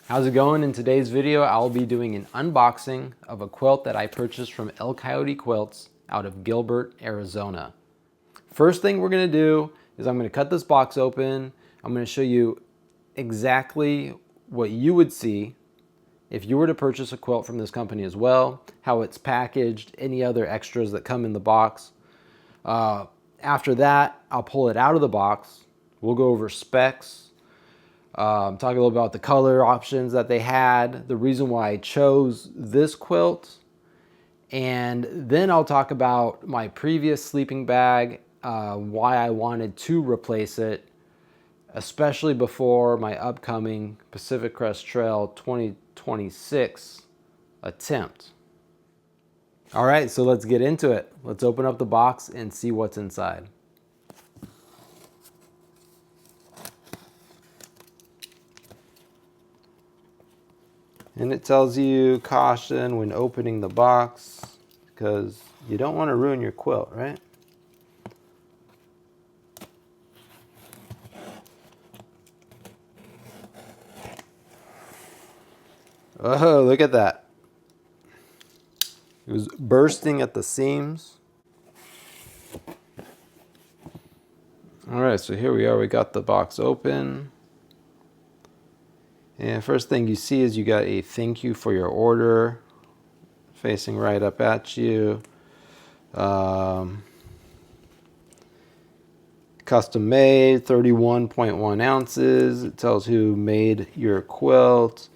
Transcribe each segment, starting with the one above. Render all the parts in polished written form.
How's it going? In today's video, I'll be doing an unboxing of a quilt that I purchased from Coyote Quilts out of Gilbert, Arizona. First thing we're gonna do is I'm gonna cut this box open. I'm gonna show you exactly what you would see if you were to purchase a quilt from this company as well, how it's packaged, any other extras that come in the box. After that, I'll pull it out of the box. We'll go over specs, talk a little about the color options that they had, the reason why I chose this quilt, and then I'll talk about my previous sleeping bag, why I wanted to replace it, especially before my upcoming Pacific Crest Trail 2026 attempt. All right, so let's get into it. Let's open up the box and see what's inside. And it tells you caution when opening the box because you don't want to ruin your quilt, right? Oh, look at that. It was bursting at the seams. All right, so here we are. We got the box open. And first thing you see is you got a thank you for your order facing right up at you. Custom made, 31.1 ounces. It tells who made your quilt.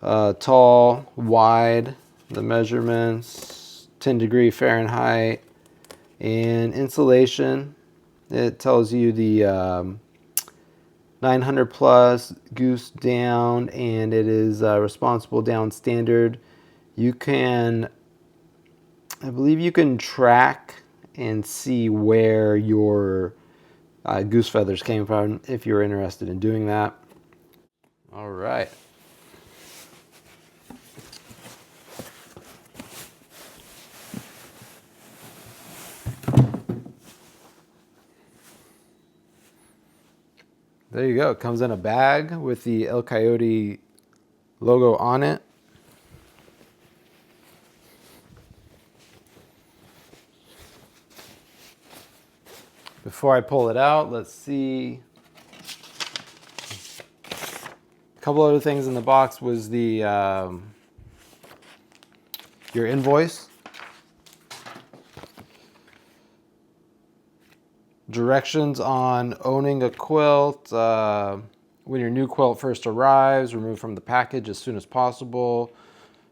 Tall, wide, the measurements, 10° Fahrenheit, and insulation. It tells you the 900 plus, goose down, and it is responsible down standard. You can, I believe you can track and see where your goose feathers came from if you're interested in doing that. All right. There you go. It comes in a bag with the El Coyote logo on it. Before I pull it out, let's see. A couple other things in the box was the your invoice. Directions on owning a quilt. When your new quilt first arrives, remove from the package as soon as possible.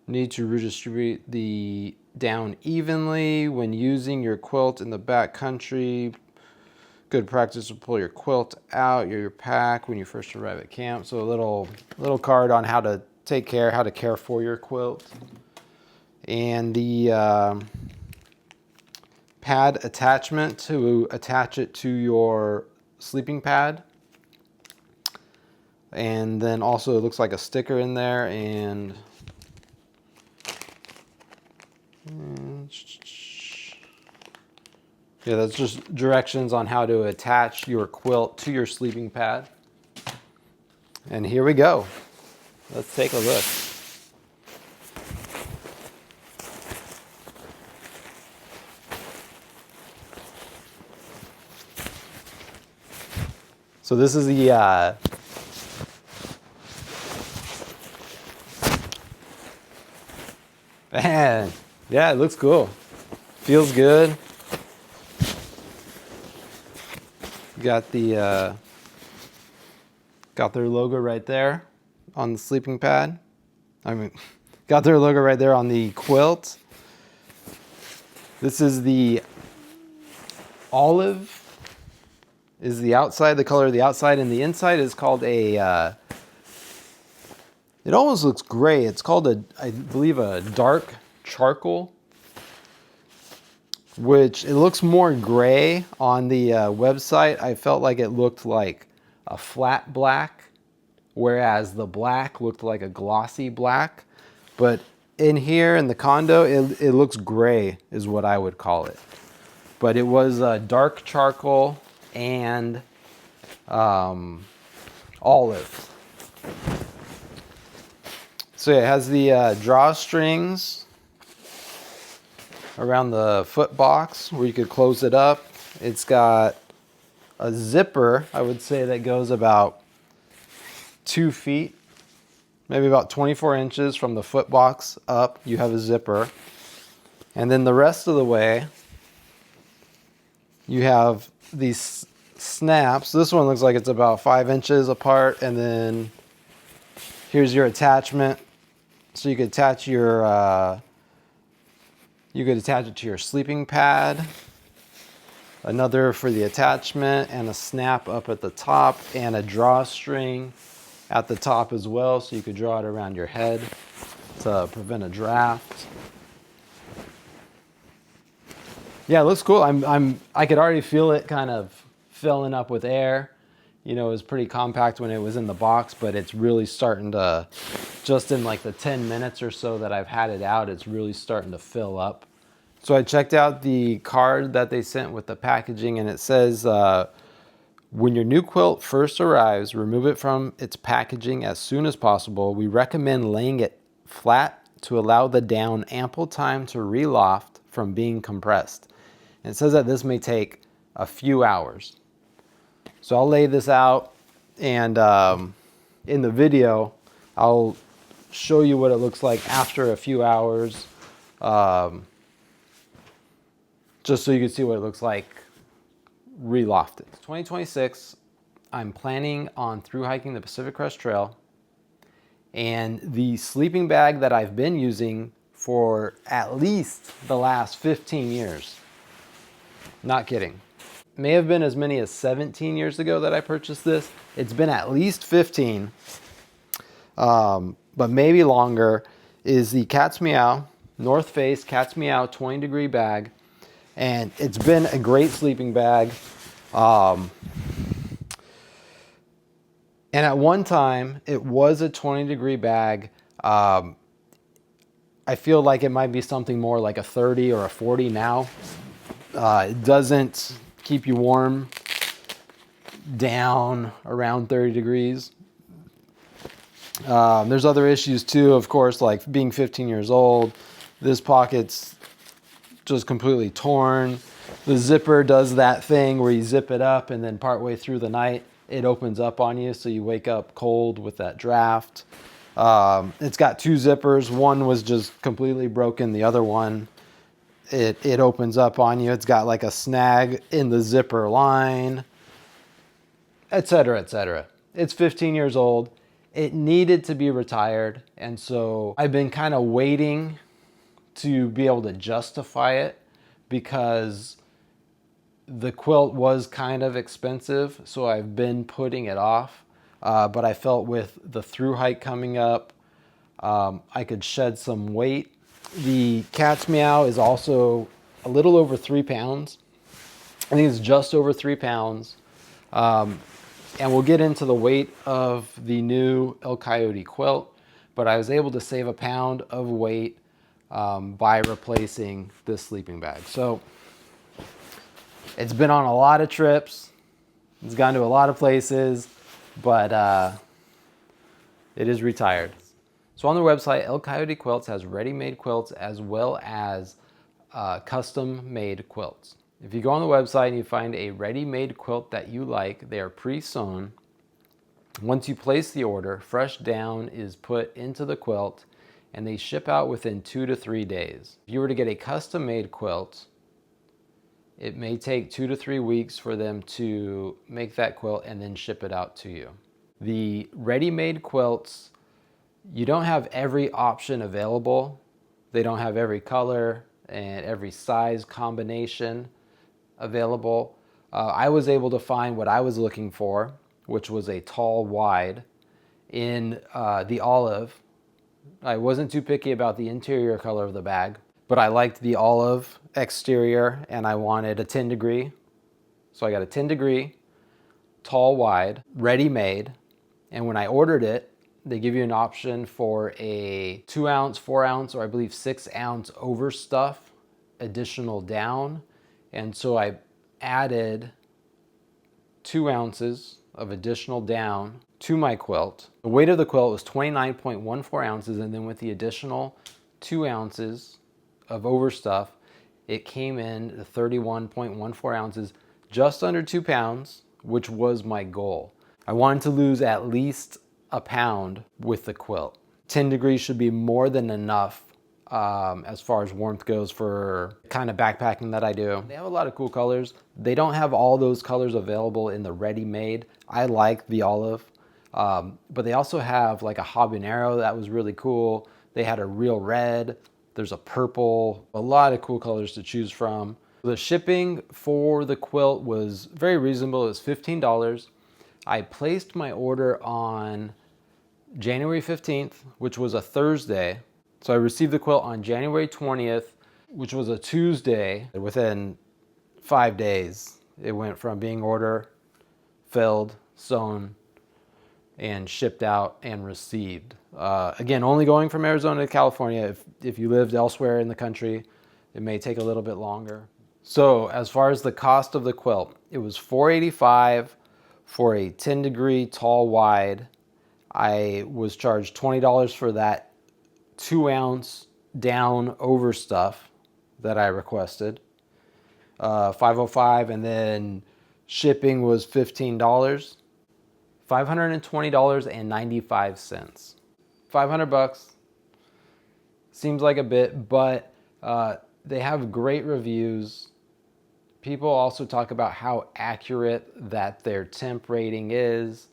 Need to redistribute the down evenly when using your quilt in the back country. Good practice to pull your quilt out your pack when you first arrive at camp. So a little card on how to take care, how to care for your quilt. And the pad attachment to attach it to your sleeping pad. And then also it looks like a sticker in there, and yeah, that's just directions on how to attach your quilt to your sleeping pad. And here we go. Let's take a look. So this is the man, yeah, it looks cool. Feels good. Got the got their logo right there on the sleeping pad. I mean, got their logo right there on the quilt. This is the olive. Is the outside, the color of the outside, and the inside is called a, it almost looks gray. It's called a, I believe, a dark charcoal, which it looks more gray on the website. I felt like it looked like a flat black, whereas the black looked like a glossy black. But in here in the condo, it looks gray is what I would call it. But it was a dark charcoal and olive. So it has the drawstrings around the foot box where you could close it up. It's got a zipper, I would say, that goes about 2 feet, maybe about 24 inches from the foot box up. You have a zipper. And then the rest of the way, you have these snaps. This one looks like it's about 5 inches apart. And then here's your attachment. So you could attach your, you could attach it to your sleeping pad. Another for the attachment, and a snap up at the top, and a drawstring at the top as well, so you could draw it around your head to prevent a draft. Yeah, it looks cool. I could already feel it kind of filling up with air. You know, it was pretty compact when it was in the box, but it's really starting to, just in like the 10 minutes or so that I've had it out, it's really starting to fill up. So I checked out the card that they sent with the packaging, and it says, when your new quilt first arrives, remove it from its packaging as soon as possible. We recommend laying it flat to allow the down ample time to reloft from being compressed. And it says that this may take a few hours. So I'll lay this out, and in the video, I'll show you what it looks like after a few hours, just so you can see what it looks like relofted. 2026, I'm planning on through hiking the Pacific Crest Trail, and the sleeping bag that I've been using for at least the last 15 years, not kidding, may have been as many as 17 years ago that I purchased this. It's been at least 15, but maybe longer, is the Cat's Meow North Face Cat's Meow 20-degree bag. And it's been a great sleeping bag. And at one time, it was a 20-degree bag. I feel like it might be something more like a 30 or a 40 now. It doesn't keep you warm down around 30 degrees. There's other issues too, of course, like being 15 years old. This pocket's just completely torn. The zipper does that thing where you zip it up and then partway through the night it opens up on you, so you wake up cold with that draft. It's got 2 zippers. One was just completely broken. The other one, it opens up on you. It's got like a snag in the zipper line, etc., etc. It's 15 years old. It needed to be retired, and so I've been kind of waiting to be able to justify it, because the quilt was kind of expensive, so I've been putting it off. But I felt with the through hike coming up, I could shed some weight. The Cat's Meow is also a little over 3 pounds. I think it's just over 3 pounds. And we'll get into the weight of the new El Coyote quilt, but I was able to save a pound of weight by replacing this sleeping bag. So it's been on a lot of trips. It's gone to a lot of places, but it is retired. So on their website, El Coyote Quilts has ready-made quilts as well as custom-made quilts. If you go on the website and you find a ready-made quilt that you like, they are pre-sewn. Once you place the order, fresh down is put into the quilt, and they ship out within 2 to 3 days. If you were to get a custom-made quilt, it may take 2 to 3 weeks for them to make that quilt and then ship it out to you. The ready-made quilts, you don't have every option available. They don't have every color and every size combination available. I was able to find what I was looking for, which was a tall wide in the olive. I wasn't too picky about the interior color of the bag, but I liked the olive exterior, and I wanted a 10 degree. So I got a 10 degree, tall wide, ready-made. And when I ordered it, they give you an option for a 2 ounce, 4 ounce, or I believe 6 ounce overstuff additional down. And so I added 2 ounces of additional down to my quilt. The weight of the quilt was 29.14 ounces, and then with the additional 2 ounces of overstuff, it came in to 31.14 ounces, just under 2 pounds, which was my goal. I wanted to lose at least a pound with the quilt. 10 degrees should be more than enough as far as warmth goes for kind of backpacking that I do. They have a lot of cool colors. They don't have all those colors available in the ready-made. I like the olive, but they also have like a habanero that was really cool. They had a real red. There's a purple, a lot of cool colors to choose from. The shipping for the quilt was very reasonable. It was $15. I placed my order on January 15th, which was a Thursday. So I received the quilt on January 20th, which was a Tuesday. Within 5 days, it went from being ordered, filled, sewn, and shipped out and received. Again, only going from Arizona to California. If you lived elsewhere in the country, it may take a little bit longer. So as far as the cost of the quilt, it was $485 for a 10-degree tall wide. I was charged $20 for that 2-ounce down overstuff that I requested. $505, and then shipping was $15. $520.95. $500 seems like a bit, but they have great reviews. People also talk about how accurate that their temp rating is,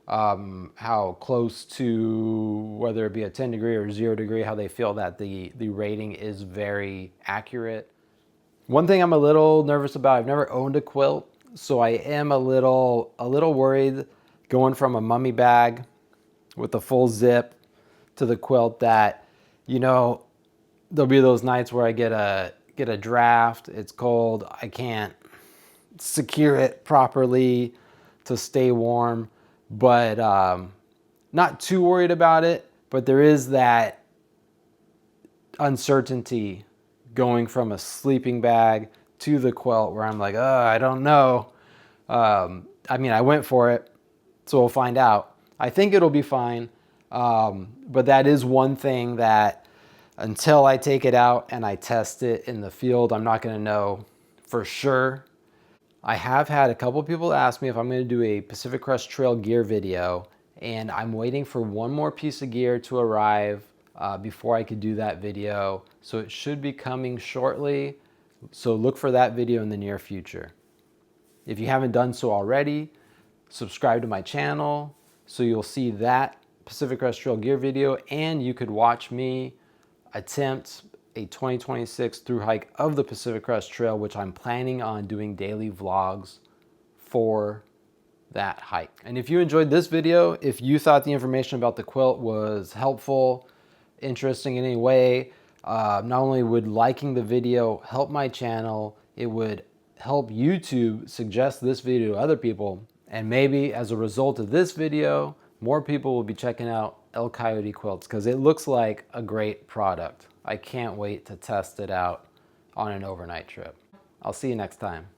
how close to, whether it be a 10 degree or 0 degree, how they feel that the rating is very accurate. One thing I'm a little nervous about, I've never owned a quilt, so I am a little worried going from a mummy bag with a full zip to the quilt that, you know, there'll be those nights where I get a draft, it's cold, I can't secure it properly to stay warm, but not too worried about it. But there is that uncertainty going from a sleeping bag to the quilt where I'm like, I don't know. I mean, I went for it, so we'll find out. I think it'll be fine, but that is one thing that until I take it out and I test it in the field, I'm not going to know for sure. I have had a couple people ask me if I'm going to do a Pacific Crest Trail gear video, and I'm waiting for one more piece of gear to arrive before I could do that video. So it should be coming shortly. So look for that video in the near future. If you haven't done so already, subscribe to my channel so you'll see that Pacific Crest Trail gear video, and you could watch me attempt a 2026 through hike of the Pacific Crest Trail, which I'm planning on doing daily vlogs for that hike. And if you enjoyed this video, if you thought the information about the quilt was helpful, interesting in any way, not only would liking the video help my channel, it would help YouTube suggest this video to other people. And maybe as a result of this video, more people will be checking out El Coyote Quilts because it looks like a great product. I can't wait to test it out on an overnight trip. I'll see you next time.